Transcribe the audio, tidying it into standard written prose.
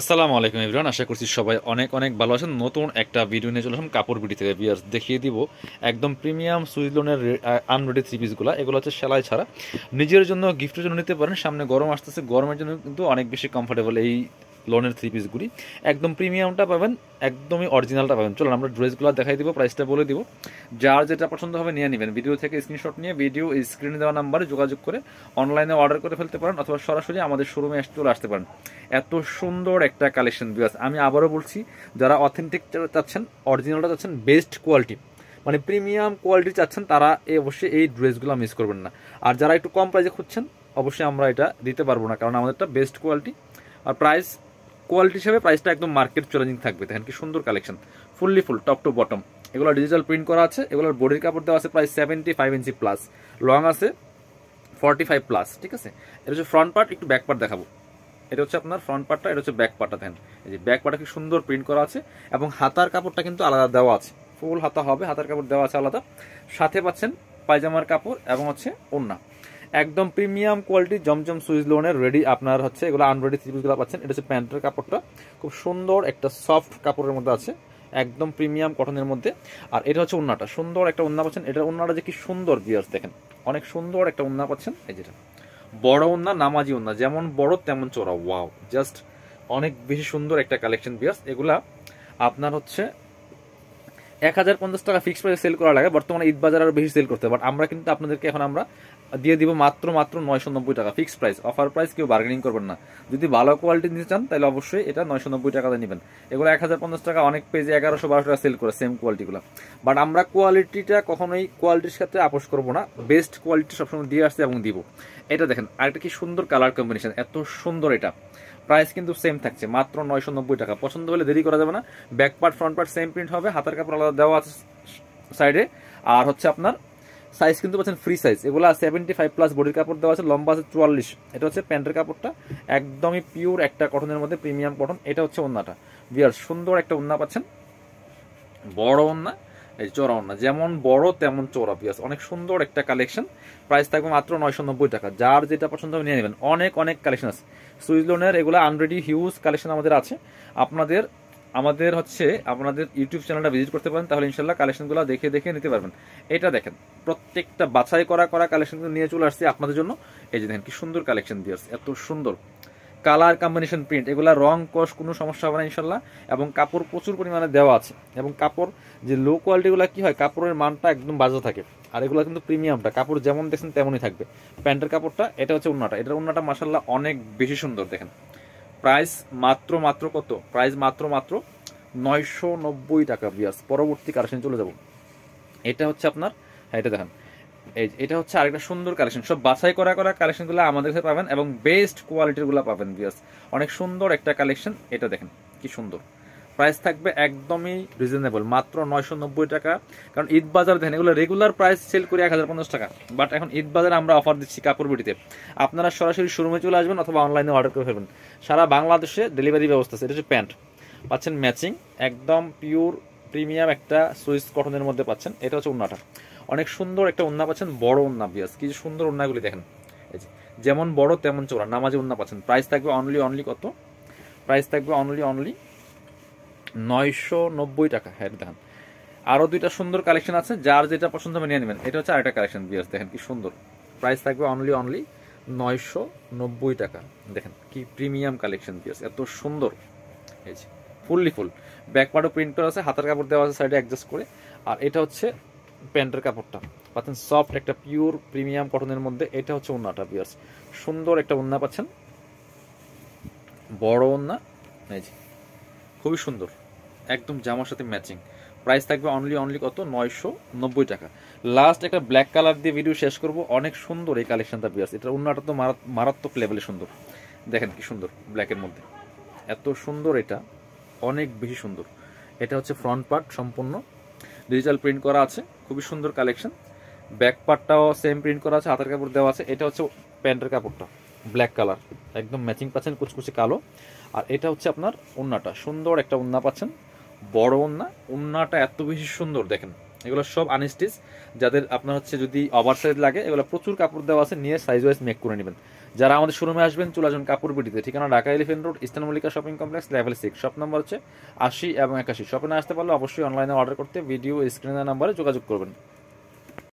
আসসালামু আলাইকুম এভরিওয়ান, আশা করছি সবাই অনেক অনেক ভালো আছেন। নতুন একটা ভিডিও নিয়ে চলে আসলাম কাপড় বিডি থেকে। বিয়ার্স দেখিয়ে দিব একদম প্রিমিয়াম সুইস লোনের আনরেডি থ্রি পিসগুলো। এগুলো হচ্ছে সেলাই ছাড়া, নিজের জন্য গিফটের জন্য নিতে পারেন। সামনে গরম আসতেছে, গরমের জন্য কিন্তু অনেক বেশি কমফোর্টেবল এই লোনের থ্রি পিসগুলি। একদম প্রিমিয়ামটা পাবেন, একদমই অরিজিনালটা পাবেন। চলুন আমরা ড্রেসগুলো দেখাই দিব, প্রাইসটা বলে দিব। যার যেটা পছন্দ হবে নিয়ে নেবেন। ভিডিও থেকে স্ক্রিনশট নিয়ে ভিডিও স্ক্রিনে দেওয়া নাম্বারে যোগাযোগ করে অনলাইনে অর্ডার করে ফেলতে পারেন, অথবা সরাসরি আমাদের শোরুমে চলে আসতে পারেন। এত সুন্দর একটা কালেকশন ভিউয়ার্স, আমি আবারও বলছি, যারা অথেন্টিক চাচ্ছেন, অরিজিনালটা চাচ্ছেন, বেস্ট কোয়ালিটি মানে প্রিমিয়াম কোয়ালিটি চাচ্ছেন, তারা অবশ্যই এই ড্রেসগুলো মিস করবেন না। আর যারা একটু কম প্রাইসে খুঁজছেন, অবশ্যই আমরা এটা দিতে পারবো না, কারণ আমাদেরটা বেস্ট কোয়ালিটি। আর প্রাইস কোয়ালিটি হিসেবে প্রাইসটা একদম মার্কেট চ্যালেঞ্জিং থাকবে। দেখেন কি সুন্দর collection, fully full top to bottom. এগুলো ডিজিটাল প্রিন্ট করা আছে। এগুলোর বডির কাপড় দেওয়া আছে প্রায় 75 ইঞ্চি প্লাস, লং আছে 45 প্লাস। ঠিক আছে, এটা হচ্ছে ফ্রন্ট পার্ট। একটু ব্যাক পার্ট দেখাবো। এটা হচ্ছে আপনার ফ্রন্ট পার্টটা, এটা হচ্ছে ব্যাক পার্টটা। দেখেন এই যে ব্যাক পার্টটা কি সুন্দর প্রিন্ট করা আছে, এবং হাতার কাপড়টা কিন্তু আলাদা দেওয়া আছে। ফুল হাতা হবে, হাতার কাপড় দেওয়া আছে আলাদা। সাথে পাচ্ছেন পায়জামার কাপড় এবং হচ্ছে ওড়না। একদম প্রিমিয়াম কোয়ালিটি জমজম সুইস লোনের রেডি আপনার হচ্ছে এগুলো আনরেডি থ্রি পিসগুলো পাচ্ছেন। এটা হচ্ছে প্যান্টের কাপড়টা, খুব সুন্দর একটা সফট কাপড়ের মধ্যে আছে, একদম প্রিমিয়াম কটনের মধ্যে। আর এটা হচ্ছে ওড়নাটা, সুন্দর একটা ওড়না পাচ্ছেন। এটার ওড়নাটা যে কি সুন্দর ভিউয়ার্স, দেখেন অনেক সুন্দর একটা ওড়না পাচ্ছেন। এই যেটা বড় ওড়না, নামাজি ওড়না, যেমন বড় তেমন চওড়া। ওয়াও, জাস্ট অনেক বেশি সুন্দর একটা কালেকশন ভিউয়ার্স। এগুলা আপনার হচ্ছে 1050 টাকা ফিক্সড প্রাইসে সেল করা লাগে, বর্তমানে ঈদ বাজার আরো বেশি সেল করতে হবে। বাট আমরা কিন্তু আপনাদেরকে এখন আমরা দিয়ে দিব মাত্র 990 টাকা ফিক্সড প্রাইস, অফার প্রাইস। কেউ বার্গেনিং করবেন না। যদি ভালো কোয়ালিটি নিতে চান তাহলে অবশ্যই এটা 990 টাকাতে নেবেন। এগুলো 1050 টাকা, অনেক পেজে 1100-1200 টাকা সেল করে সেম কোয়ালিটিগুলো। বাট আমরা কোয়ালিটিটা কখনোই কোয়ালিটির সাথে আপোষ করবো না, বেস্ট কোয়ালিটি সবসময় দিয়ে আসছে এবং দিব। এটা দেখেন আরেকটা কি সুন্দর কালার কম্বিনেশন, এত সুন্দর। এটা প্রাইস কিন্তু সেম থাকছে, মাত্র 990 টাকা। পছন্দ হলে দেরি করা যাবে না। Back part front part same print হবে, হাতের কাপড় আলাদা দেওয়া আছে সাইডে। আর হচ্ছে আপনার সাইজ কিন্তু পাচ্ছেন ফ্রি সাইজ। এগুলো 75 প্লাস বডির কাপড় দেওয়া আছে, লম্বা আছে 44। এটা হচ্ছে প্যান্টের কাপড়টা, একদমই পিওর একটা কটনের মধ্যে, প্রিমিয়াম কটন। এটা হচ্ছে ওন্নাটা বিয়ার, সুন্দর একটা ওন্না পাচ্ছেন, বড় ওন্না। এই চোরা ওন্না, যেমন বড় তেমন চোরা পিয়াস, অনেক সুন্দর একটা কালেকশন। প্রাইস থাকবে মাত্র 990 টাকা। যার যেটা পছন্দ হবে নিয়ে নেবেন। অনেক অনেক কালেকশন আছে সুইস লোনের, এগুলো আনরেডি হিউজ কালেকশন আমাদের আছে। আমাদের হচ্ছে আপনাদের ইউটিউব চ্যানেলটা ভিজিট করতে পারেন, তাহলে ইনশাল্লাহ কালেকশনগুলো দেখে দেখে নিতে পারবেন। এটা দেখেন প্রত্যেকটা বাছাই করা করা কালেকশন নিয়ে চলে আসছে আপনাদের জন্য। এই যে দেখেন কি সুন্দর কালেকশন দিয়ে আসছে, এত সুন্দর কালার কম্বিনেশন প্রিন্ট। এগুলা রং কস কোনো সমস্যা হবে না ইনশাল্লাহ। এবং কাপড় প্রচুর পরিমাণে দেওয়া আছে। এবং কাপড় যে লো কোয়ালিটিগুলো কি হয়, কাপড়ের মানটা একদম বাজে থাকে। আর এগুলো কিন্তু প্রিমিয়ামটা, কাপড় যেমন দেখছেন তেমনই থাকবে। প্যান্টের কাপড়টা, এটা হচ্ছে ওন্নাটা। এটার ওন্নাটা মাশাল্লাহ অনেক বেশি সুন্দর। দেখেন প্রাইস মাত্র মাত্র কত, প্রাইস মাত্র মাত্র 990 টাকা বিয়াস। পরবর্তী কালেকশন চলে যাব। এটা হচ্ছে আপনার, হ্যাঁ এটা দেখেন, এটা হচ্ছে আরেকটা সুন্দর কালেকশন। সব বাছাই করা করা কালেকশনগুলো আমাদের কাছে পাবেন, এবং বেস্ট কোয়ালিটির গুলো পাবেন বিয়াস। অনেক সুন্দর একটা কালেকশন। এটা দেখেন কি সুন্দর। প্রাইস থাকবে একদমই রিজনেবল, মাত্র 990 টাকা। কারণ ঈদ বাজার দেখেন, এগুলো রেগুলার প্রাইস সেল করি 1050 টাকা, বাট এখন ঈদ বাজারে আমরা অফার দিচ্ছি কাপড় বিটিতে। আপনারা সরাসরি শোরুমে চলে আসবেন অথবা অনলাইনে অর্ডার করে ফেলবেন। সারা বাংলাদেশে ডেলিভারি ব্যবস্থা আছে। এটা হচ্ছে প্যান্ট পাচ্ছেন ম্যাচিং, একদম পিওর প্রিমিয়াম একটা সুইস কটনের মধ্যে পাচ্ছেন। এটা হচ্ছে ওন্নাটা, অনেক সুন্দর একটা ওন্না পাচ্ছেন, বড় ওন্না বিয়াস। কি সুন্দর ওন্নাগুলি দেখেন, এই যে যেমন বড় তেমন চোরা, নামাজি ওন্না পাচ্ছেন। প্রাইস থাকবে অনলি কত, প্রাইস থাকবে অনলি 990 টাকা। হ্যাঁ দেখেন আরো দুইটা সুন্দর কালেকশন আছে, যার যেটা পছন্দ হবে নিয়ে নেবেন। এটা হচ্ছে আরেকটা কালেকশন বিয়াস, দেখেন কি সুন্দর। প্রাইস থাকবে অনলি 990 টাকা। দেখেন কি প্রিমিয়াম কালেকশন বিয়াস, এত সুন্দর। এই যে ফুললি ফুল ব্যাক পার্টও প্রিন্ট করা আছে, হাতের কাপড় দেওয়া আছে সাইডে অ্যাডজাস্ট করে। আর এটা হচ্ছে প্যান্টের কাপড়টা পাচ্ছেন, সফট একটা পিওর প্রিমিয়াম কটনের মধ্যে। এটা হচ্ছে ওন্নাটা বিয়ার্স, সুন্দর একটা ওন্না পাচ্ছেন, বড় ওন্না। এই যে খুবই সুন্দর, একদম জামার সাথে ম্যাচিং। প্রাইস থাকবে অনলি কত, 990 টাকা। লাস্ট একটা ব্ল্যাক কালার দিয়ে ভিডিও শেষ করব। অনেক সুন্দর এই কালেকশনটা বিয়ার্স। এটা ওন্নাটা তো মারাত্মক লেভেলে সুন্দর। দেখেন কি সুন্দর ব্ল্যাকের মধ্যে, এত সুন্দর। এটা অনেক বেশি সুন্দর। এটা হচ্ছে ফ্রন্ট পার্ট, সম্পূর্ণ ডিজিটাল প্রিন্ট করা আছে, খুবই সুন্দর কালেকশন। ব্যাক পার্টটাও সেম প্রিন্ট করা আছে, হাতের কাপড় দেওয়া আছে। এটা হচ্ছে প্যান্টের কাপড়টা, ব্ল্যাক কালার, একদম ম্যাচিং পাচ্ছেন, কুচকুচি কালো। আর এটা হচ্ছে আপনার ওন্নাটা, সুন্দর একটা ওন্না পাচ্ছেন, বড় ওন্না। ওন্নাটা এত বেশি সুন্দর দেখেন, এগুলো সব আনস্টিচ, যাদের আপনার হচ্ছে যদি ওভার সাইজ লাগে এগুলো প্রচুর কাপড় দেওয়া আছে, নিয়ে সাইজ ওয়াইজ মেক করে নেবেন। যারা আমাদের শোরুমে আসবেন চলে আসবেন কাপড় বিটিতে, ঠিকানা Dhaka elephant road, eastern Mallika shopping complex, level 6, shop number হচ্ছে 80 এবং 81। শপে না আসতে পারলে অবশ্যই অনলাইনে অর্ডার করতে ভিডিও স্ক্রিনের নাম্বারে যোগাযোগ করবেন।